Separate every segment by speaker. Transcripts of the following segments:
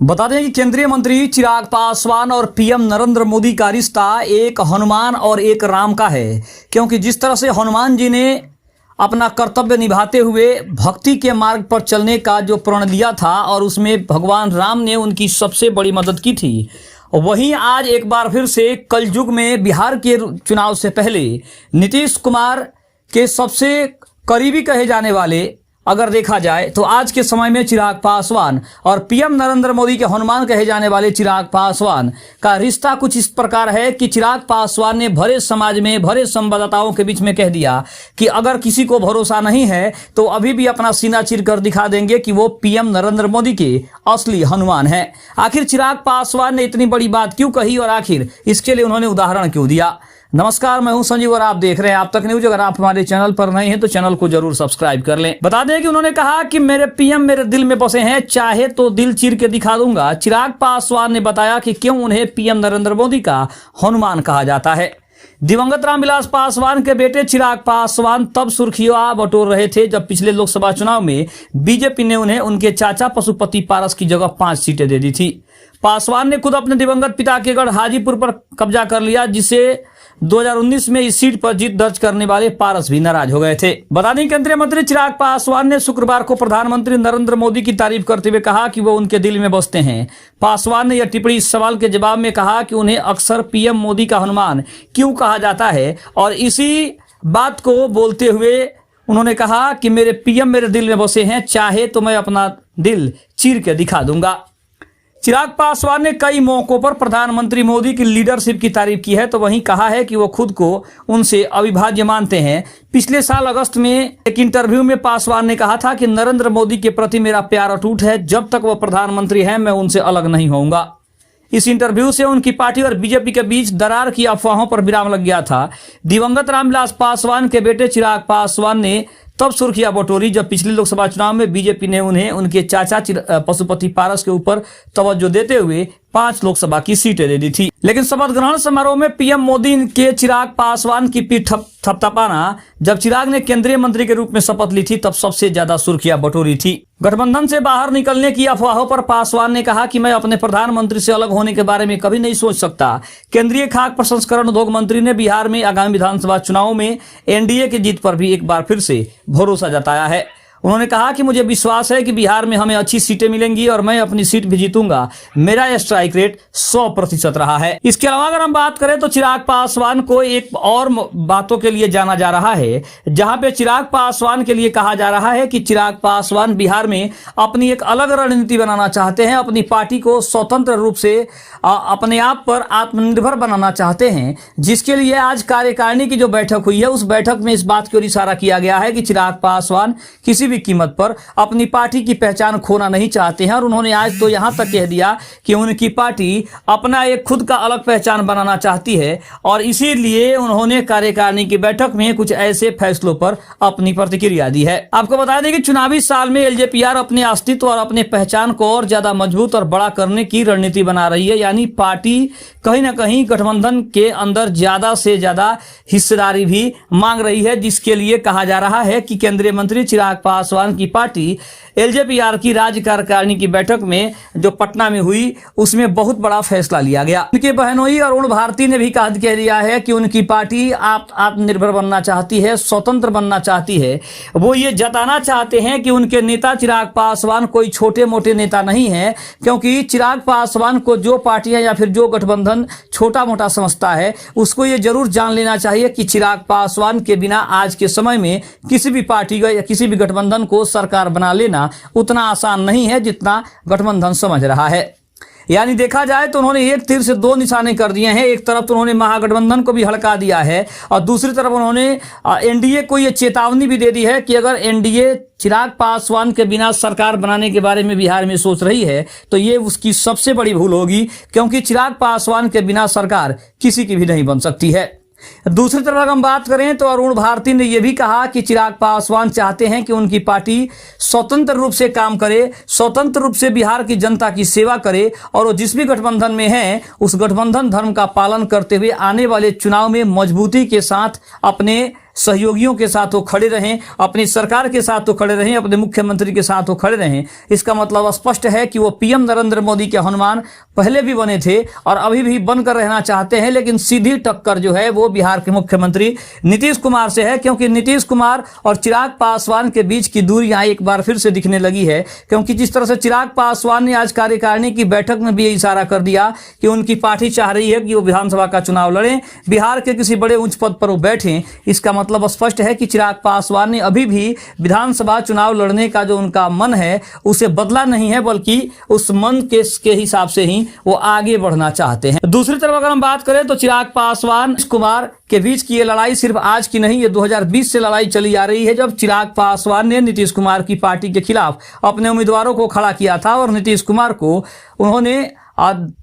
Speaker 1: बता दें कि केंद्रीय मंत्री चिराग पासवान और पीएम नरेंद्र मोदी का रिश्ता एक हनुमान और एक राम का है, क्योंकि जिस तरह से हनुमान जी ने अपना कर्तव्य निभाते हुए भक्ति के मार्ग पर चलने का जो प्रण लिया था और उसमें भगवान राम ने उनकी सबसे बड़ी मदद की थी, वहीं आज एक बार फिर से कलयुग में बिहार के चुनाव से पहले नीतीश कुमार के सबसे करीबी कहे जाने वाले अगर देखा जाए तो आज के समय में चिराग पासवान और पीएम नरेंद्र मोदी के हनुमान कहे जाने वाले चिराग पासवान का रिश्ता कुछ इस प्रकार है कि चिराग पासवान ने भरे समाज में भरे संवाददाताओं के बीच में कह दिया कि अगर किसी को भरोसा नहीं है तो अभी भी अपना सीना चीर कर दिखा देंगे कि वो पीएम नरेंद्र मोदी के असली हनुमान है। आखिर चिराग पासवान ने इतनी बड़ी बात क्यों कही और आखिर इसके लिए उन्होंने उदाहरण क्यों दिया? नमस्कार, मैं हूं संजीव और आप देख रहे हैं आप तक न्यूज। अगर आप हमारे चैनल पर नए हैं तो चैनल को जरूर सब्सक्राइब कर लें। बता दें कि उन्होंने कहा कि मेरे पीएम मेरे दिल में बसे हैं, चाहे तो दिल चीर के दिखा दूंगा। चिराग पासवान ने बताया कि क्यों उन्हें पीएम नरेंद्र मोदी का हनुमान कहा जाता है। दिवंगत रामविलास पासवान के बेटे चिराग पासवान तब सुर्खियां बटोर रहे थे जब पिछले लोकसभा चुनाव में बीजेपी ने उन्हें उनके चाचा पशुपति पारस की जगह 5 सीटें दे दी थी। पासवान ने खुद अपने दिवंगत पिता के गढ़ हाजीपुर पर कब्जा कर लिया, जिसे 2019 में इस सीट पर जीत दर्ज करने वाले पारस भी नाराज हो गए थे। बता दें केंद्रीय मंत्री चिराग पासवान ने शुक्रवार को प्रधानमंत्री नरेंद्र मोदी की तारीफ करते हुए कहा कि वो उनके दिल में बसते हैं। पासवान ने यह टिप्पणी इस सवाल के जवाब में कहा कि उन्हें अक्सर पीएम मोदी का हनुमान क्यों कहा जाता है, और इसी बात को बोलते हुए उन्होंने कहा कि मेरे पीएम मेरे दिल में बसे हैं, चाहे तो मैं अपना दिल चीर के दिखा दूंगा। चिराग पासवान ने कई मौकों पर प्रधानमंत्री मोदी की लीडरशिप की तारीफ की है, तो वहीं कहा है कि वो खुद को उनसे अविभाज्य मानते हैं। पिछले साल अगस्त में एक इंटरव्यू में पासवान ने कहा था कि नरेंद्र मोदी के प्रति मेरा प्यार अटूट है, जब तक वो प्रधानमंत्री हैं मैं उनसे अलग नहीं होऊंगा। इस इंटरव्यू से उनकी पार्टी और बीजेपी के बीच दरार की अफवाहों पर विराम लग गया था। दिवंगत रामविलास पासवान के बेटे चिराग पासवान ने तब सुर्खियां बटोरी जब पिछले लोकसभा चुनाव में बीजेपी ने उन्हें उनके चाचा पशुपति पारस के ऊपर तवज्जो देते हुए 5 लोकसभा की सीटें दे दी थी। लेकिन शपथ ग्रहण समारोह में पीएम मोदी के चिराग पासवान की पीठ थपथपाना जब चिराग ने केंद्रीय मंत्री के रूप में शपथ ली थी तब सबसे ज्यादा सुर्खियां बटोरी थी। गठबंधन से बाहर निकलने की अफवाहों पर पासवान ने कहा कि मैं अपने प्रधानमंत्री से अलग होने के बारे में कभी नहीं सोच सकता। केंद्रीय खाद्य प्रसंस्करण उद्योग मंत्री ने बिहार में आगामी विधानसभा चुनाव में एनडीए की जीत पर भी एक बार फिर से भरोसा जताया है। उन्होंने कहा कि मुझे विश्वास है कि बिहार में हमें अच्छी सीटें मिलेंगी और मैं अपनी सीट भी जीतूंगा। मेरा स्ट्राइक रेट 100% रहा है। इसके अलावा अगर हम बात करें तो चिराग पासवान को एक और बातों के लिए जाना जा रहा है, जहां पे चिराग पासवान के लिए कहा जा रहा है कि चिराग पासवान बिहार में अपनी एक अलग रणनीति बनाना चाहते हैं, अपनी पार्टी को स्वतंत्र रूप से अपने आप पर आत्मनिर्भर बनाना चाहते हैं, जिसके लिए आज कार्यकारिणी की जो बैठक हुई है उस बैठक में इस बात की ओर इशारा किया गया है कि चिराग पासवान किसी भी कीमत पर अपनी पार्टी की पहचान खोना नहीं चाहते हैं। और उन्होंने आज तो यहां तक कह दिया कि उनकी पार्टी अपना एक खुद का अलग पहचान बनाना चाहती है, और इसीलिए उन्होंने कार्यकारिणी की बैठक में कुछ ऐसे फैसलों पर अपनी प्रतिक्रिया दी है। आपको बता दें कि चुनावी साल में एलजेपीआर अपने अस्तित्व और अपने पहचान को और ज्यादा मजबूत और बड़ा करने की रणनीति बना रही है, यानी पार्टी कहीं ना कहीं गठबंधन के अंदर ज्यादा से ज्यादा हिस्सेदारी भी मांग रही है, जिसके लिए कहा जा रहा है कि केंद्रीय मंत्री चिराग पासवान की पार्टी एलजेपीआर की राज्य कार्यकारिणी की बैठक में जो पटना में हुई उसमें बहुत बड़ा फैसला लिया गया। उनके बहनोई अरुण भारती ने भी कह दिया है कि उनकी पार्टी आत्मनिर्भर बनना चाहती है, स्वतंत्र बनना चाहती है। वो ये जताना चाहते हैं कि उनके नेता चिराग पासवान कोई छोटे मोटे नेता नहीं है, क्योंकि चिराग पासवान को जो पार्टियां या फिर जो गठबंधन छोटा मोटा समझता है उसको ये जरूर जान लेना चाहिए कि चिराग पासवान के बिना आज के समय में किसी भी पार्टी या किसी भी गठबंधन को सरकार बना लेना उतना आसान नहीं है जितना गठबंधन समझ रहा है। यानी देखा जाए तो उन्होंने एक तीर से 2 निशाने कर दिए हैं। एक तरफ तो उन्होंने महागठबंधन को भी हड़का दिया है और दूसरी तरफ उन्होंने एनडीए को ये चेतावनी भी दे दी है कि अगर एनडीए चिराग पासवान के बिना सरकार बनाने के बारे में बिहार में सोच रही है तो ये उसकी सबसे बड़ी भूल होगी, क्योंकि चिराग पासवान के बिना सरकार किसी की भी नहीं बन सकती है। दूसरी तरफ अगर हम बात करें तो अरुण भारती ने यह भी कहा कि चिराग पासवान चाहते हैं कि उनकी पार्टी स्वतंत्र रूप से काम करे, स्वतंत्र रूप से बिहार की जनता की सेवा करे, और वो जिस भी गठबंधन में है उस गठबंधन धर्म का पालन करते हुए आने वाले चुनाव में मजबूती के साथ अपने सहयोगियों के साथ वो खड़े रहें, अपनी सरकार के साथ वो खड़े रहें, अपने मुख्यमंत्री के साथ वो खड़े रहें। इसका मतलब स्पष्ट है कि वो पीएम नरेंद्र मोदी के हनुमान पहले भी बने थे और अभी भी बनकर रहना चाहते हैं, लेकिन सीधी टक्कर जो है वो बिहार के मुख्यमंत्री नीतीश कुमार से है, क्योंकि नीतीश कुमार और चिराग पासवान के बीच की दूरी यहां एक बार फिर से दिखने लगी है। क्योंकि जिस तरह से चिराग पासवान ने आज कार्यकारिणी की बैठक में भी ये इशारा कर दिया कि उनकी पार्टी चाह रही है कि वो विधानसभा का चुनाव लड़ें, बिहार के किसी बड़े उच्च पद पर वो बैठें, इसका मतलब स्पष्ट है कि चिराग पासवान ने अभी भी विधानसभा चुनाव लड़ने का जो उनका मन है उसे बदला नहीं है, बल्कि उस मन के हिसाब से ही वो आगे बढ़ना चाहते हैं। दूसरी तरफ अगर हम बात करें तो चिराग पासवान कुमार के बीच की ये लड़ाई सिर्फ आज की नहीं, ये 2020 से लड़ाई चली आ रही है, जब चिराग पासवान ने नीतीश कुमार की पार्टी के खिलाफ अपने उम्मीदवारों को खड़ा किया था और नीतीश कुमार को उन्होंने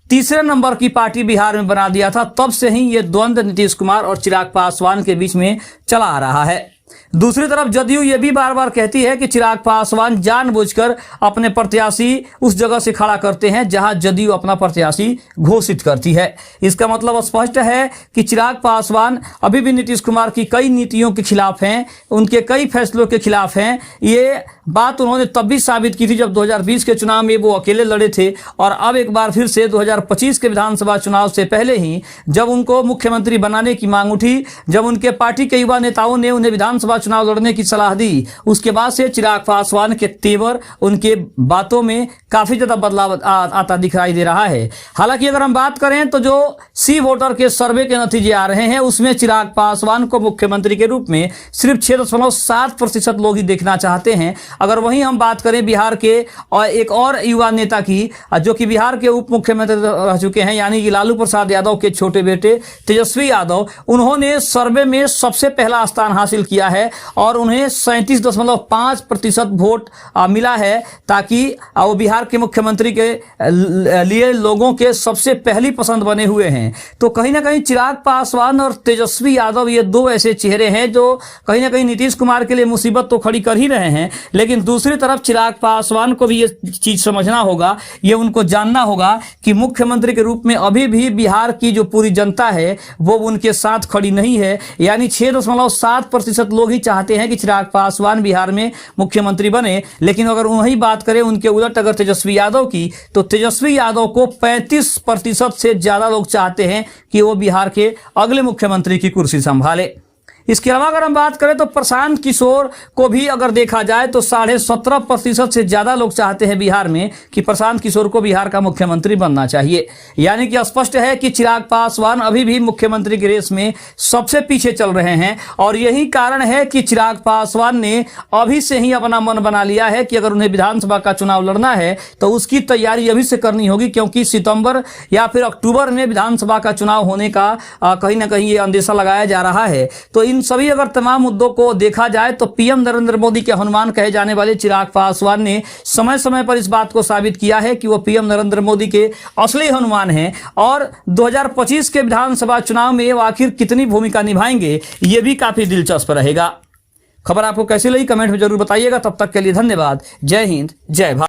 Speaker 1: तीसरे नंबर की पार्टी बिहार में बना दिया था। तब से ही ये द्वंद्व नीतीश कुमार और चिराग पासवान के बीच में चला आ रहा है। दूसरी तरफ जदयू ये भी बार बार कहती है कि चिराग पासवान जानबूझकर अपने प्रत्याशी उस जगह से खड़ा करते हैं जहां जदयू अपना प्रत्याशी घोषित करती है। इसका मतलब स्पष्ट है कि चिराग पासवान अभी भी नीतीश कुमार की कई नीतियों के खिलाफ हैं, उनके कई फैसलों के खिलाफ हैं। ये बात उन्होंने तब भी साबित की थी जब 2020 के चुनाव में वो अकेले लड़े थे, और अब एक बार फिर से 2025 के विधानसभा चुनाव से पहले ही जब उनको मुख्यमंत्री बनाने की मांग उठी, जब उनके पार्टी के युवा नेताओं ने उन्हें विधानसभा चुनाव लड़ने की सलाह दी, उसके बाद से चिराग पासवान के तेवर, उनके बातों में काफी ज्यादा बदलाव आता दिखाई दे रहा है। हालांकि अगर हम बात करें तो जो सी वोटर के सर्वे के नतीजे आ रहे हैं उसमें चिराग पासवान को मुख्यमंत्री के रूप में सिर्फ 6.7% लोग ही देखना चाहते हैं। अगर वहीं हम बात करें बिहार के और एक और युवा नेता की, जो कि बिहार के उप मुख्यमंत्री रह चुके हैं, यानी कि लालू प्रसाद यादव के छोटे बेटे तेजस्वी यादव, उन्होंने सर्वे में सबसे पहला स्थान हासिल किया है और उन्हें 37.5% वोट मिला है, ताकि वो बिहार के मुख्यमंत्री के लिए लोगों के सबसे पहली पसंद बने हुए हैं। तो कहीं ना कहीं चिराग पासवान और तेजस्वी यादव ये दो ऐसे चेहरे हैं जो कहीं ना कहीं नीतीश कुमार के लिए मुसीबत तो खड़ी कर ही रहे हैं, लेकिन दूसरी तरफ चिराग पासवान को भी ये चीज समझना होगा, ये उनको जानना होगा कि मुख्यमंत्री के रूप में अभी भी बिहार की जो पूरी जनता है वो उनके साथ खड़ी नहीं है। यानी 6.7% लोग ही चाहते हैं कि चिराग पासवान बिहार में मुख्यमंत्री बने, लेकिन अगर वही बात करें उनके उलट अगर तेजस्वी यादव की, तो तेजस्वी यादव को 35% से ज्यादा लोग चाहते हैं कि वो बिहार के अगले मुख्यमंत्री की कुर्सी संभाले। इसके अलावा अगर हम बात करें तो प्रशांत किशोर को भी अगर देखा जाए तो 17.5% से ज्यादा लोग चाहते हैं बिहार में कि प्रशांत किशोर को बिहार का मुख्यमंत्री बनना चाहिए। यानी कि स्पष्ट है कि चिराग पासवान अभी भी मुख्यमंत्री की रेस में सबसे पीछे चल रहे हैं, और यही कारण है कि चिराग पासवान ने अभी से ही अपना मन बना लिया है कि अगर उन्हें विधानसभा का चुनाव लड़ना है तो उसकी तैयारी अभी से करनी होगी, क्योंकि सितंबर या फिर अक्टूबर में विधानसभा का चुनाव होने का कहीं ना कहीं ये अंदेशा लगाया जा रहा है। तो इन सभी अगर तमाम मुद्दों को देखा जाए तो पीएम नरेंद्र मोदी के हनुमान कहे जाने वाले चिराग पासवान ने समय समय पर इस बात को साबित किया है कि वो पीएम नरेंद्र मोदी के असली हनुमान हैं, और 2025 के विधानसभा चुनाव में वो आखिर कितनी भूमिका निभाएंगे ये भी काफी दिलचस्प रहेगा। खबर आपको कैसी लगी कमेंट में जरूर बताइएगा। तब तक के लिए धन्यवाद। जय हिंद, जय भारत।